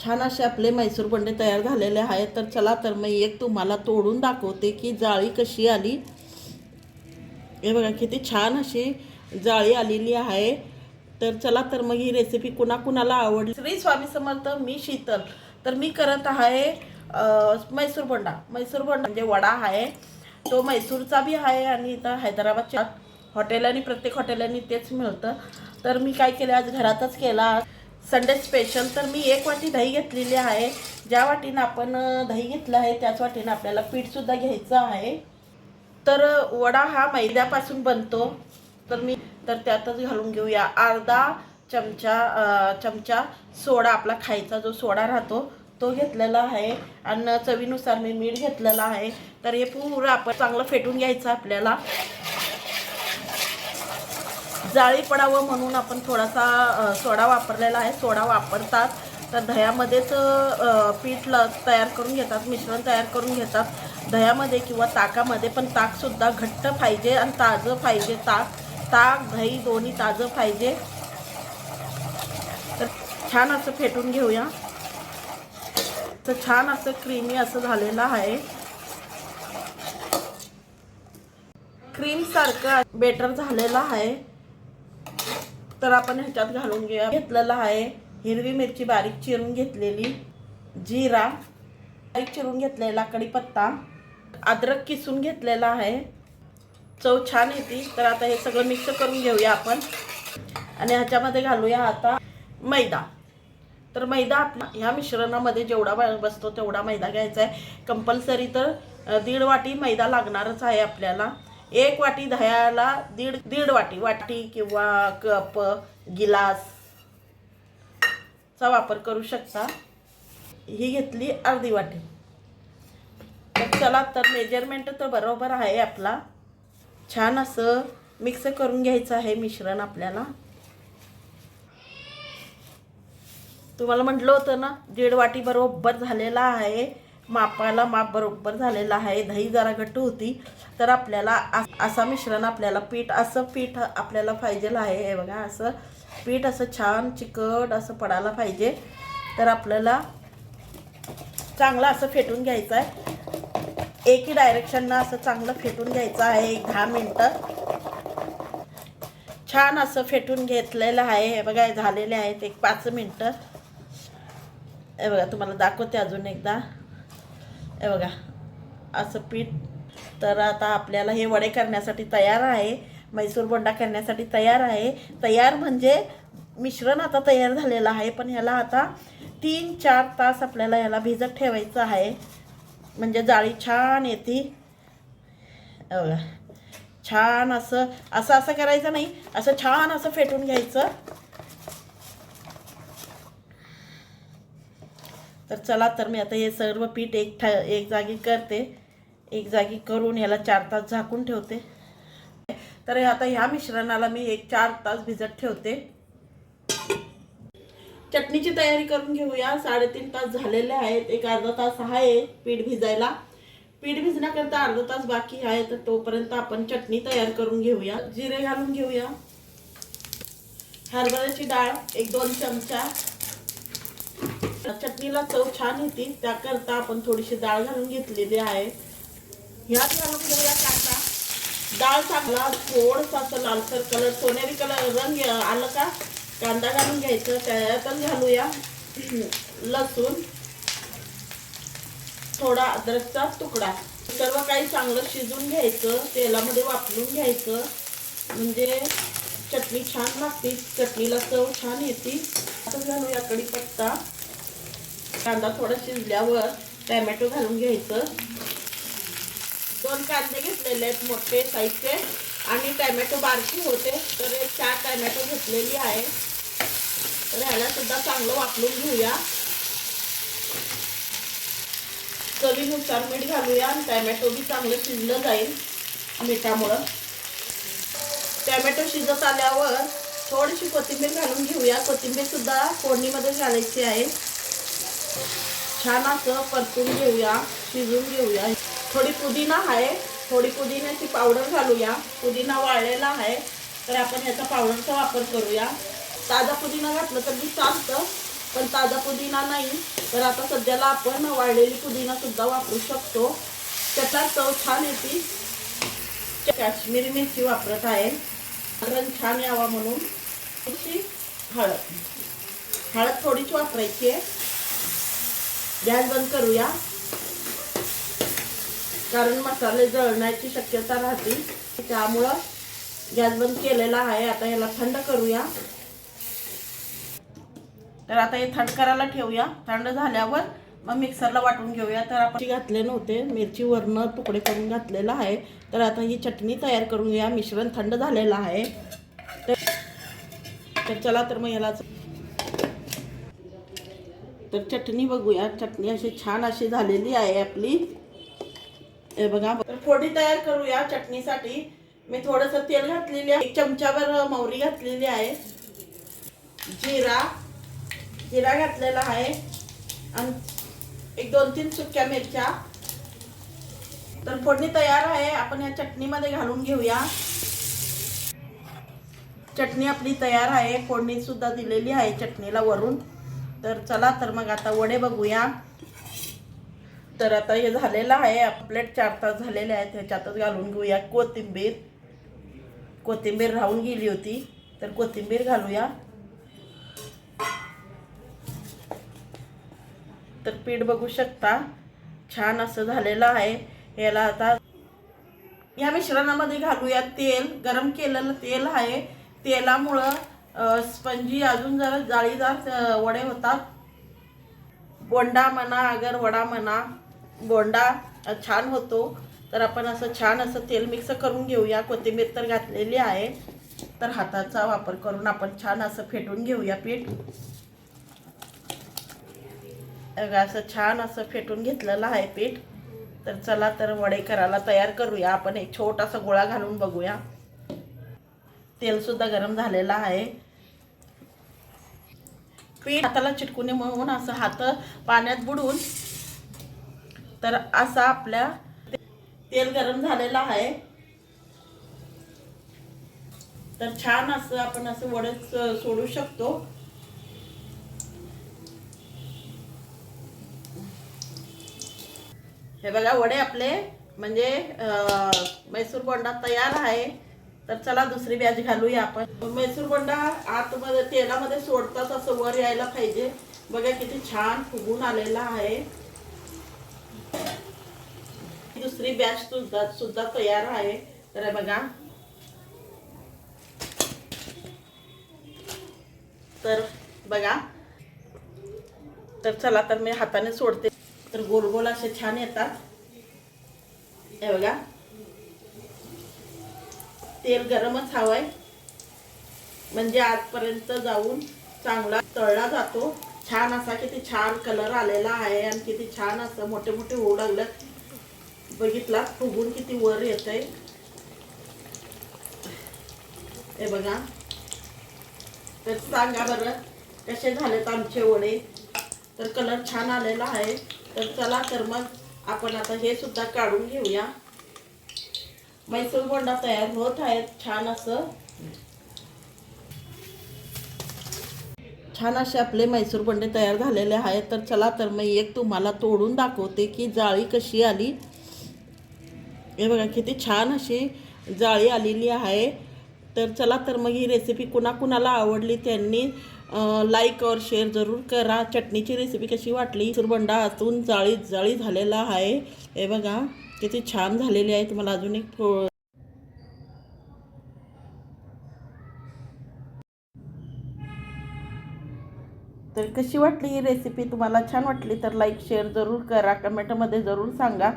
छान असे आपले मैसूर बंडे तयार झालेले आहेत. तर चला तर मी एक तुम्हाला तोडून दाखवते की जाळी कशी आली. हे बघा किती छान अशी जाळी आलेली आहे. तर चला तर मग ही रेसिपी कुणाकुणाला आवडली. श्री स्वामी समर्थ. मी शीतल. तर मी करत आहे मैसूर बंडा. मैसूर बंडा म्हणजे वडा आहे, तो मैसूरचा बी आहे आणि इथं हैदराबादच्या हॉटेलांनी, प्रत्येक हॉटेलांनी तेच मिळतं. तर मी काय केलं, आज घरातच केला संडे स्पेशल. तर मी 1 वाटी दही घेतलेली आहे. ज्या वाटीनं आपण दही घेतलं आहे त्याच वाटीनं आपल्याला पीठसुद्धा घ्यायचं आहे. तर वडा हा मैद्यापासून बनतो. तर त्यातच घालून घेऊया अर्धा चमचा सोडा. आपला खायचा जो सोडा राहतो तो घेतलेला आहे आणि चवीनुसार मी मीठ घेतलेलं आहे. तर हे पूर्ण आपण चांगलं फेटून घ्यायचं आपल्याला. जाळी पडावं म्हणून आपण थोडासा सोडा वापरलेला आहे. सोडा वापरतात तर दह्यामध्येच पीठ तयार करून घेतात, मिश्रण तयार करून घेतात दह्यामध्ये किंवा ताकामध्ये. पण ताकसुद्धा घट्ट पाहिजे आणि ताजं पाहिजे. ताक दही दोन्ही ताजं पाहिजे. तर छान असं फेटून घेऊया. तर छान असं क्रीमी असं झालेलं आहे. क्रीम सारखं बेटर झालेलं आहे. तर आपण ह्याच्यात घालून घेतलेलं आहे हिरवी मिरची बारीक चिरून घेतलेली, जिरा बारीक चिरून घेतलेला, कढीपत्ता, अद्रक किसून घेतलेला आहे. चव छान येते. तर आता हे सगळं मिक्स करून घेऊया आपण आणि ह्याच्यामध्ये घालूया आता मैदा. तर मैदा आपला ह्या मिश्रणामध्ये जेवढा बसतो तेवढा मैदा घ्यायचा आहे कंपल्सरी. तर 1.5 वाटी मैदा लागणारच आहे आपल्याला. 1 वाटी दह्याला दीड वाटी किंवा कप गिलास चा वापर करू शकता. ही घेतली अर्धी वाटी. तर चला तर मेजरमेंट तर बरोबर आहे आपला. छान असं मिक्स करून घ्यायचं आहे मिश्रण आपल्याला. तुम्हाला म्हटलं होतं ना 1.5 वाटी बरोबर झालेला आहे. मापाला माप बरोबर झालेला आहे. दही जरा घट्ट होती तर आपल्याला असा मिश्रण आपल्याला पीठ आपल्याला पाहिजे आहे. हे बघा असं पीठ असं छान चिकट असं पडायला पाहिजे. तर आपल्याला चांगलं असं फेटून घ्यायचं आहे. एकही डायरेक्शननं असं चांगलं फेटून घ्यायचं आहे. 10 मिनटं छान असं फेटून घेतलेलं आहे. हे बघा झालेले आहेत 5 मिनटं. हे बघा तुम्हाला दाखवते अजून एकदा. हे बघा असं पीठ. तर आता आपल्याला हे वडे करण्यासाठी तयार आहे. मैसूर बोंडा करण्यासाठी तयार आहे. तयार म्हणजे मिश्रण आता तयार झालेलं आहे. पण ह्याला आता 3-4 तास आपल्याला ह्याला भिजत ठेवायचं आहे म्हणजे जाळी छान येते. बघा छान असं करायचं नाही, असं छान असं फेटून घ्यायचं. तर चला तर मी आता हे सर्व पीठ एक जागी करते. एक जागी करून ह्याला 4 तास झाकून ठेवते. तर आता ह्या मिश्रणाला मी 4 तास भिजत ठेवते. चटणीची तयारी करून घेऊया. 3.5 तास झालेले आहेत. एक अर्धा तास आहे पीठ भिजायला. पीठ भिजण्याकरता अर्धा तास बाकी आहे. तर तोपर्यंत आपण चटणी तयार करून घेऊया. जिरे घालून घेऊया. हरभऱ्याची डाळ 1-2 चमचा. चटणीला चव छान येते त्याकरता आपण थोडीशी डाळ घालून घेतलेली आहे. ह्यात घालून घेऊया कांदा. डाळ चांगला थोडंसं असं लालसर कलर सोनेरी कलर रंग आलं का कांदा घालून घ्यायचं. त्यातच घालूया लसूण, थोडा अद्रकचा तुकडा. सर्व काही चांगलं शिजून घ्यायचं, तेलामध्ये वाफलून घ्यायचं म्हणजे चटणी छान लागते. चटणीला चव छान येते. आता घालूया कढीपत्ता. कांदा थोडा शिजल्यावर टॅमॅटो घालून घ्यायचं. 2 कांदे घेतलेले आहेत मोठे साईजचे आणि टॅमॅटो बारकी होते तर 4 टॅमॅटो घेतलेली आहे. तर ह्याला सुद्धा चांगलं वाफलून घेऊया. चवीनुसार मीठ घालूया आणि टॅमॅटो बी चांगलं शिजलं जाईल मिठामुळं. टॅमॅटो शिजत आल्यावर थोडीशी कोथिंबीर घालून घेऊया. कोथिंबीर सुद्धा फोडणीमध्ये घालायची आहे. छान असं परतून घेऊया, शिजून घेऊया. थोडी पुदिना आहे, थोडी पुदिन्याची पावडर घालूया. पुदिना वाळलेला आहे तर आपण याचा पावडरचा वापर करूया. ताजा पुदिना घातलं तर बी चालतं पण ताजा पुदिना नाही तर आता सध्याला आपण वाळलेली पुदिना सुद्धा वापरू शकतो. त्याचा चव छान येते. काश्मीरी मिरची वापरत आहे, रंग छान यावा म्हणून. हळद हळद थोडीच वापरायची आहे. गॅस बंद करूया, कारण मसाले जळण्याची शक्यता राहते, त्यामुळं गॅस बंद केलेला आहे. आता याला थंड करूया. तर आता हे थंड करायला ठेवूया. थंड झाल्यावर मग मिक्सरला वाटून घेऊया. तर आपण घातले नव्हते, मिरची वरनं तुकडे करून घातलेला आहे. तर आता ही चटणी तयार करून घ्या. मिश्रण थंड झालेलं आहे. तर चला तर मग याला तर चटणी बघूया. चटणी अशी छान अशी झालेली आहे आपली, हे बघा. तर फोडणी तयार करूया चटणीसाठी. मी थोडंसं तेल घातलेले आहे, 1 चमचाभर मोहरी घातलेली आहे, जिरा घातलेला आहे आणि 1-2-3 सुक्या मिरच्या. तर फोडणी तयार आहे. आपण या चटणीमध्ये घालून घेऊया. चटणी आपली तयार आहे. फोडणी सुद्धा दिलेली आहे चटणीला वरून. तर चला तर मग आता वडे बघूया. तर आता हे झालेलं आहे. प्लेट 4 तास झालेले आहेत. ह्याच्यातच घालून घेऊया कोथिंबीर राहून गेली होती, तर कोथिंबीर घालूया. तर पीठ बघू शकता छान असं झालेलं आहे. याला आता या मिश्रणामध्ये घालूया तेल. गरम केलेलं तेल आहे. तेलामुळं स्पंजी अजून जरा जाळीदार वडे होतात. बोंडा म्हणा अगर वडा म्हणा, बोंडा छान होतो. तर आपण असं छान असं तेल मिक्स करून घेऊया. कोथिंबीर तर घातलेली आहे, तर हाताचा वापर करून आपण छान असं फेटून घेऊया पीठ. असं छान असं फेटून घेतलेलं आहे पीठ. तर चला तर वडे करायला तयार करूया. आपण एक छोटासा गोळा घालून बघूया. तेल सुद्धा गरम झालेलं आहे. पीठ हाताला चिटकू नये म्हणून असं हात पाण्यात बुडवून, तर असा आपल्या तेल गरम झालेलं आहे. तर छान असं आपण असं वडे सोडू शकतो. हे बघा वडे आपले म्हणजे मैसूर बोंडा तयार आहे. तर चला दुसरी बॅच घालूया आपण. मैसूर बोंडा आतमध्ये तेलामध्ये सोडताच असं वर यायला पाहिजे. बघा किती छान फुगून आलेला आहे. दुसरी बॅच सुद्धा तयार आहे. तर बघा, तर बघा. तर चला तर मी हाताने सोडते. तर गोल गोल असे छान येतात. हे बघा, तेल गरमच हवंय, म्हणजे आजपर्यंत जाऊन चांगला तळला जातो. छान असा किती छान कलर आलेला आहे आणि किती छान असं मोठे मोठे होऊ लागलं. बघितला फुगून किती वर येतंय. हे बघा. तर सांगा बरं कसे झालेत आमचे वडे. तर कलर छान आलेला आहे. तर चला तर मग आपण आता हे सुद्धा काढून घेऊया. मैसूर बोंडा तयार होत आहेत. छान असे आपले मैसूर बोंडे तयार झालेले आहेत. तर चला तर मग एक तुम्हाला तोडून दाखवते की जाळी कशी आली. हे बघा किती छान अशी जाळी आलेली आहे. तर चला तर मग ही रेसिपी कुणाकुणाला आवडली त्यांनी लाईक और शेअर जरूर करा. चटणीची रेसिपी कशी वाटली. मैसूर बोंडा आतून जाळी झालेला आहे. हे बघा किती छान झालेली आहे. तुम्हाला अजून एक तर कशी वाटली ही रेसिपी. तुम्हाला छान वाटली तर लाईक शेअर जरूर करा. कमेंटमध्ये जरूर सांगा.